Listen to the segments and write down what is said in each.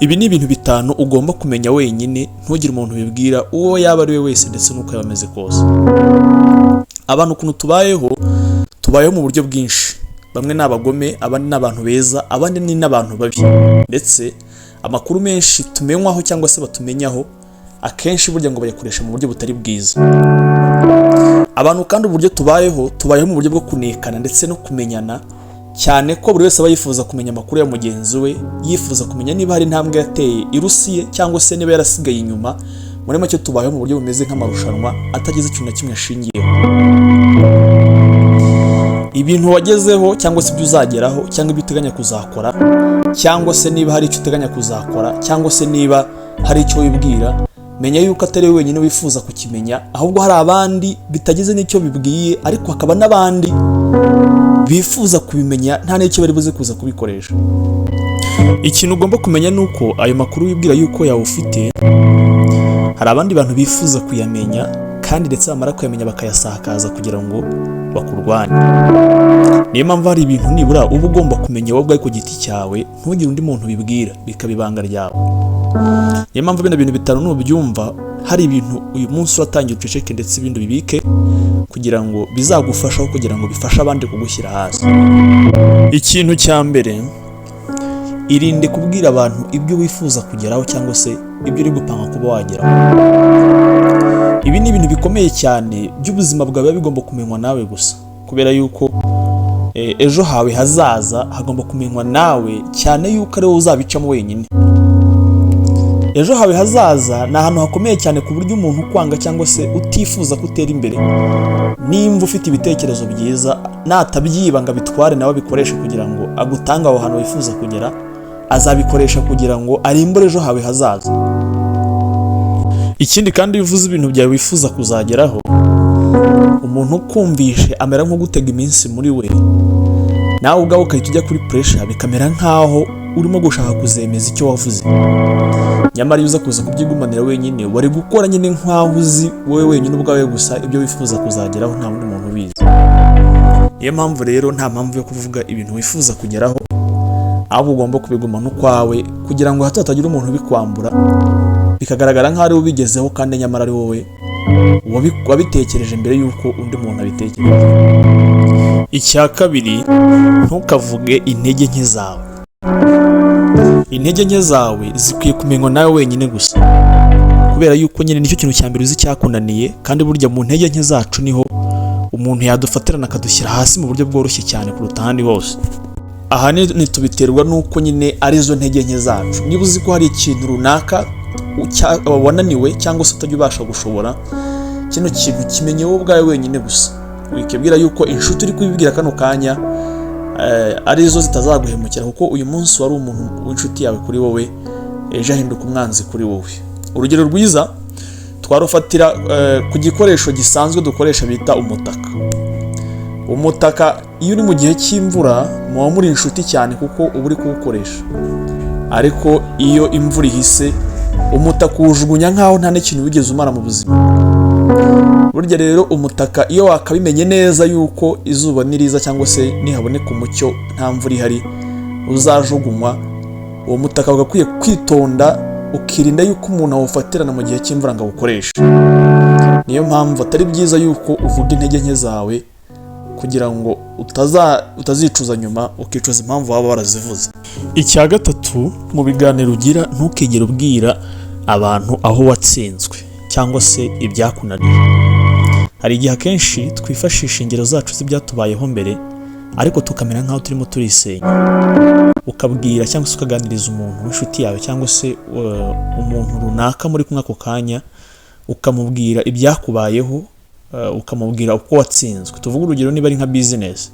Ibi ni ibintu bitanu ugomba kumenya wenyine, ntugire umuntu ubibwira uwo yaba ari we wese ndetse n'uko yaba ameze kose. Abantu ukuntu tubayeho mu buryo bwinshi. Bamwe ni abagome, abandi ni abantu beza, abandi ni n'abantu babi. Ndetse amakuru menshi tumenywaho cyangwa se batumenyaho akenshi burya ngo bayakoresha mu buryo butari bwiza. Abantu kandi uburyo tubayeho mu buryo bwo kunekana ndetse no kumenyana, cyane ko buri wese aba yifuza kumenya amakuru ya mugenzi we, yifuza kumenya niba hari intambwe yateye irusiye cyangwa se niba yarasigaye inyuma. Muri make tubayeho mu buryo bumeze nk'amarushanwa atagize ikintu na kimwe ashingiyeho. Ibintu wagezeho cyangwa se ibyo uzageraho cyangwa ibyo uteganya kuzakora, cyangwa se niba hari icyo uteganya kuzakora, cyangwa se niba hari icyo wibwira, menya yuko atari wowe wenyine wifuza kukimenya, ahubwo hari abandi bitagize n'icyo bibwiye, ariko hakaba n'abandi bifuza kubimenya nta n'icyo bari buze kuza kubikoresha. Ikintu ugomba kumenya ni uko ayo makuru wibwira yuko yawe ufite, hari abandi bantu bifuza kuyamenya kandi ndetse bamara kuyamenya bakayasakaza kugira ngo bakurwanye. Niyo mpamvu hari ibintu nibura uba ugomba kumenya wowe ubwawe ku giti cyawe, ntugire undi muntu ubibwira, bikaba ibanga ryawe. Niyo mpamvu bino bintu bitanu nubyumva, hari ibintu uyu munsi uratangira uceceke ndetse ibindi bibike kugira ngo bizagufashaho, kugira ngo bifashe abandi kugushyira hasi. Ikintu cya mbere, irinde kubwira abantu ibyo wifuza kugeraho cyangwa se ibyo uri gupanga kuba wageraho. Ibi ni ibintu bikomeye cyane by'ubuzima bwawe, bigomba kumenywa nawe gusa, kubera yuko ejo hawe hazaza hagomba kumenywa nawe, cyane yuko ari wowe uzabicamo wenyine. Ejo hawe hazaza ni ahantu hakomeye cyane ku buryo umuntu ukwanga cyangwa se utifuza kutera imbere, nimba ufite ibitekerezo byiza, natabyiba ngo abitware nawe abikoreshe kugira ngo agutange aho hantu wifuza kugera, azabikoresha kugira ngo arimbure ejo hawe hazaza. Ikindi kandi bivuze ibintu byawe wifuza kuzageraho, umuntu ukumvishe amera nko gutega iminsi muri we, nawe ubwawe ukahita ujya kuri pressure, bikamera nkaho urimo gushaka kuzemeza icyo wavuze. Nyamara iyo uza kuza kubyigumanira wenyine, wari gukora nyine nkaho uzi wowe wenyine ubwawe gusa ibyo wifuza kuzageraho, nta wundi muntu ubizi. Niyo mpamvu rero nta mpamvu yo kuvuga ibintu wifuza kugeraho, ahubwo ugomba kubigumana ukwawe kugira ngo hato hatagira umuntu ubikwambura, bikagaragara nkaho ari ubigezeho kandi nyamara ari wowe wabitekereje mbere yuko undi muntu abitekereje. Icya kabiri, ntukavuge intege nke zawe. Intege nke zawe zikwiye kumenywa nawe wenyine gusa, kubera yuko nyine nicyo kintu cya mbere uzi cyakunaniye, kandi burya mu ntege nke zacu niho umuntu yadufatirana akadushyira hasi mu buryo bworoshye cyane kuruta ahandi hose. Aha ntitubiterwa nuko nyine arizo ntege nke zacu. Niba uzi ko hari ikintu runaka wananiwe cyangwa se utajya ubasha gushobora, kino kintu kimenye wowe ubwawe wenyine gusa. Wikibwira yuko inshuti uri kubibwira kano kanya arizo zitazaguhemukira, kuko uyu munsi wari umuntu w'inshuti yawe kuri wowe, ejo ahinduka umwanzi kuri wowe. Urugero rwiza twarufatira ku gikoresho gisanzwe dukoresha bita umutaka. Umutaka iyo uri mu gihe cy'imvura muba muri inshuti cyane kuko uba uri kuwukoresha, ariko iyo imvura ihise umutaka uwujugunya nkaho nta n'ikintu wigeze umara mu buzima. Burya rero umutaka iyo wakabimenye neza yuko izuba niriza cyangwa se nihaboneka umucyo nta mvura ihari uzajugunywa, uwo mutaka ugakwiye kwitonda ukirinda yuko umuntu awufatirana mu gihe cy'imvura ngo awukoreshe. Niyo mpamvu atari byiza yuko uvuga intege nke zawe kugira ngo utazicuza nyuma, ukicuza impamvu waba warazivuze. Icya gatatu, mu biganiro ugira ntukigere ubwira abantu aho watsinzwe cyangwa se ibyakunaniye. Hari igihe akenshi twifashisha ingero zacu z'ibyatubayeho mbere, ariko tukamera nkaho turimo turisenya. Ukabwira cyangwa se ukaganiriza umuntu w'inshuti yawe cyangwa se umuntu runaka muri kumwe ako kanya, ukamubwira ibyakubayeho, ukamubwira uko watsinzwe. Tuvuga urugero niba ari nka business,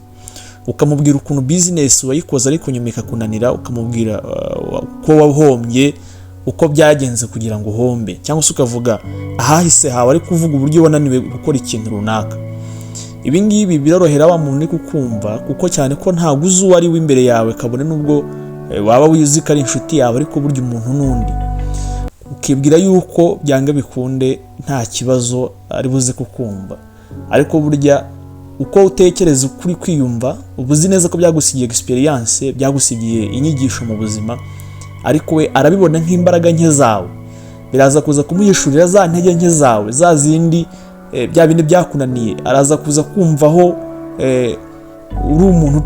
ukamubwira ukuntu business wayikoze ariko nyuma ikakunanira, ukamubwira uko wahombye, uko byagenze kugira ngo uhombe, cyangwa se ukavuga ahahise hawe ariko uvuga uburyo wananiwe gukora ikintu runaka. Ibi ngibi birorohera wa muntu uri kukumva, kuko cyane ko ntabwo uzi uwo ari we imbere yawe, kabone nubwo waba wizi ko ari inshuti yawe, ariko burya umuntu n'undi. Ukibwira yuko byanga bikunde nta kibazo ari buze kukumva, ariko burya uko utekereza ukuri kwiyumva, ubuzi neza ko byagusigiye experience, byagusigiye inyigisho mu buzima, ariko we arabibona nk'imbaraga nke zawe, biraza kuza kumuhishurira za ntege nke zawe, za zindi bya bindi byakunaniye. Araza kuza kumvaho uri umuntu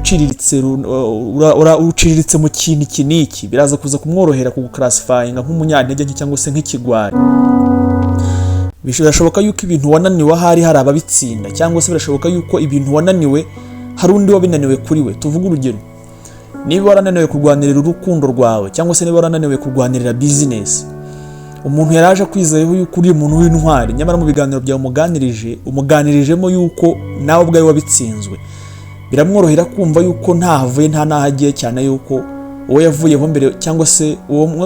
uciriritse mu kintu iki n'iki, biraza kuza kumworohera kuguclassifyinga nk'umunyantege nke cyangwa se nk'ikigwari. Birashoboka yuko ibintu wananiwe ahari hari ababitsinda, cyangwa se birashoboka yuko ibintu wananiwe hari undi wabinaniwe kuri we. Tuvuge urugero, niba warananiwe kurwanirira urukundo rwawe, cyangwa se niba warananiwe kurwanirira business, umuntu yaraje kwizeyeho yuko uri umuntu w'intwari, nyamara mu biganiro byawe umuganirijemo yuko nawe ubwawe wabitsinzwe, biramworohera kumva yuko ntahavuye nta nahagiye, cyane yuko uwo yavuyeho mbere, cyangwa se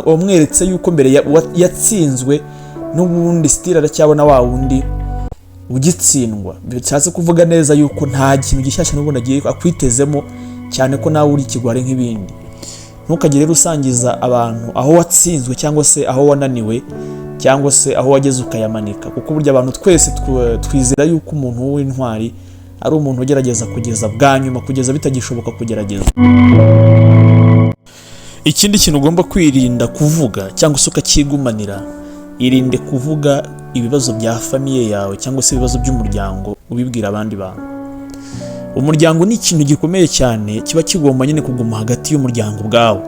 wamweretse yuko mbere yatsinzwe n'ubundi stile aracyabona wa wundi ugitsindwa. Bishatse kuvuga neza yuko nta kintu gishyashya n'ubundi agiye akwitezemo, cyane ko nawe uri ikigwari nk'ibindi. Ntukagire rero usangiza abantu aho watsinzwe, cyangwa se aho wananiwe, cyangwa se aho wageze ukayamanika, kuko burya abantu twese twizera yuko umuntu w'intwari ari umuntu ugerageza kugeza bwa nyuma, kugeza bitagishoboka kugerageza. Ikindi kintu ugomba kwirinda kuvuga cyangwa se ukakigumanira, irinde kuvuga ibibazo bya famiye yawe cyangwa se ibibazo by'umuryango ubibwira abandi bantu. Umuryango ni ikintu gikomeye cyane, kiba kigomba nyine kuguma hagati y'umuryango ubwawo,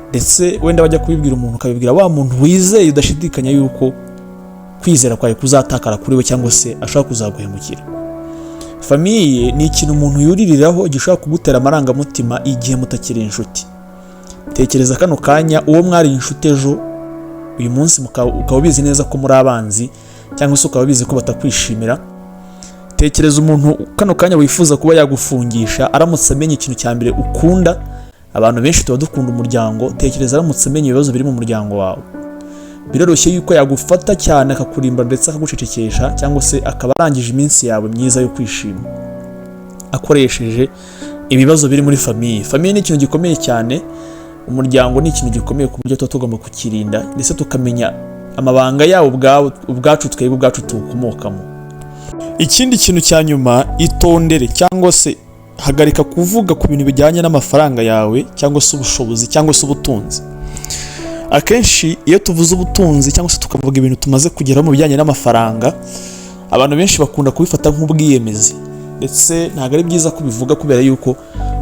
ndetse wenda wajya kubibwira umuntu ukabibwira wa muntu wizeye udashidikanya yuko kwizera kwawe kuzatakara kuri we, cyangwa se ashaka kuzaguhemukira. Famiye ni ikintu umuntu yuririraho gishobora kugutera amarangamutima igihe mutakiri inshuti. Tekereza kano kanya uwo mwari inshuti ejo, uyu munsi ukaba ubizi neza ko muri abanzi, cyangwa se ukaba ubizi ko batakwishimira. Tekereza umuntu kano kanya wifuza kuba yagufungisha aramutse amenye ikintu cya mbere ukunda. Abantu benshi tuba dukunda umuryango. Tekereza aramutse amenye ibibazo biri mu muryango wawe, biroroshye yuko yagufata cyane akakurimba ndetse akagucecekesha, cyangwa se akaba arangije iminsi yawe myiza yo kwishima akoresheje ibibazo biri muri famiye. Famiye ni ikintu gikomeye cyane, umuryango ni ikintu gikomeye ku buryo tuba tugomba kukirinda, ndetse tukamenya amabanga yawo ubwacu twebwe ubwacu tuwukomokamo. Ikindi kintu cya nyuma, itondere cyangwa se hagarika kuvuga ku bintu bijyanye n'amafaranga yawe, cyangwa se ubushobozi, cyangwa se ubutunzi. Akenshi iyo tuvuze ubutunzi cyangwa se tukavuga ibintu tumaze kugeraho mu bijyanye n'amafaranga, abantu benshi bakunda kubifata nk'ubwiyemezi, ndetse ntabwo ari byiza kubivuga, kubera yuko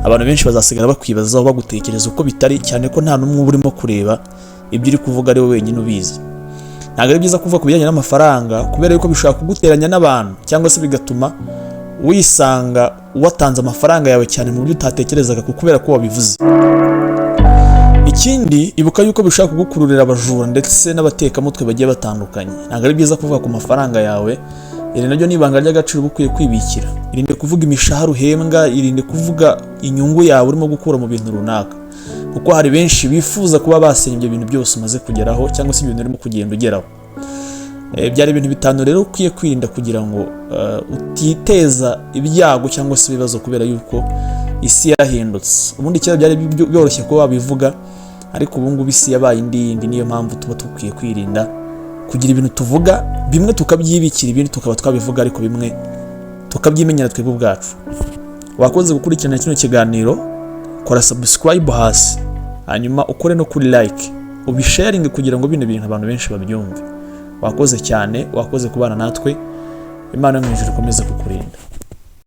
abantu benshi bazasigara bakwibazaho bagutekereza uko bitari, cyane ko nta n'umwe urimo kureba ibyo uri kuvuga ari we wenyine ubizi. Ntabwo ari byiza kuvuga ku bijyanye n'amafaranga, kubera yuko bishobora kuguteranya n'abantu, cyangwa se bigatuma wisanga watanze amafaranga yawe cyane mu buryo utatekerezaga kubera ko wabivuze. Ikindi, ibuka yuko bishobora kugukururira abajura ndetse n'abatekamutwe bagiye batandukanye. Ntabwo ari byiza kuvuga ku mafaranga yawe, iri naryo ni ibanga ry'agaciro ukwiye kwibikira. Irinde kuvuga imishahara uhembwa, irinde kuvuga inyungu yawe urimo gukura mu bintu runaka, kuko hari benshi bifuza kuba basenya ibyo bintu byose umaze kugeraho, cyangwa se ibintu urimo kugenda ugeraho. Byari ibintu bitanu rero ukwiye kwirinda kugira ngo utiteza ibyago cyangwa se ibibazo, kubera yuko isi yarahindutse. Ubundi kera byari byoroshye kuba wabivuga, ariko ubu ngubu isi yabaye indi. Niyo mpamvu tuba dukwiye kwirinda kugira ibintu tuvuga, bimwe tukabyibikira, ibindi tukaba twabivuga, ariko bimwe tukabyimenyera twebwe ubwacu. Wakoze gukurikirana kino kiganiro, kora subscribe hasi, hanyuma ukore no kuri like, ubisharing kugira ngo bino bintu abantu benshi babyumve. Wakoze cyane, wakoze kubana natwe. Imana yo mu ijuru ikomeze kukurinda.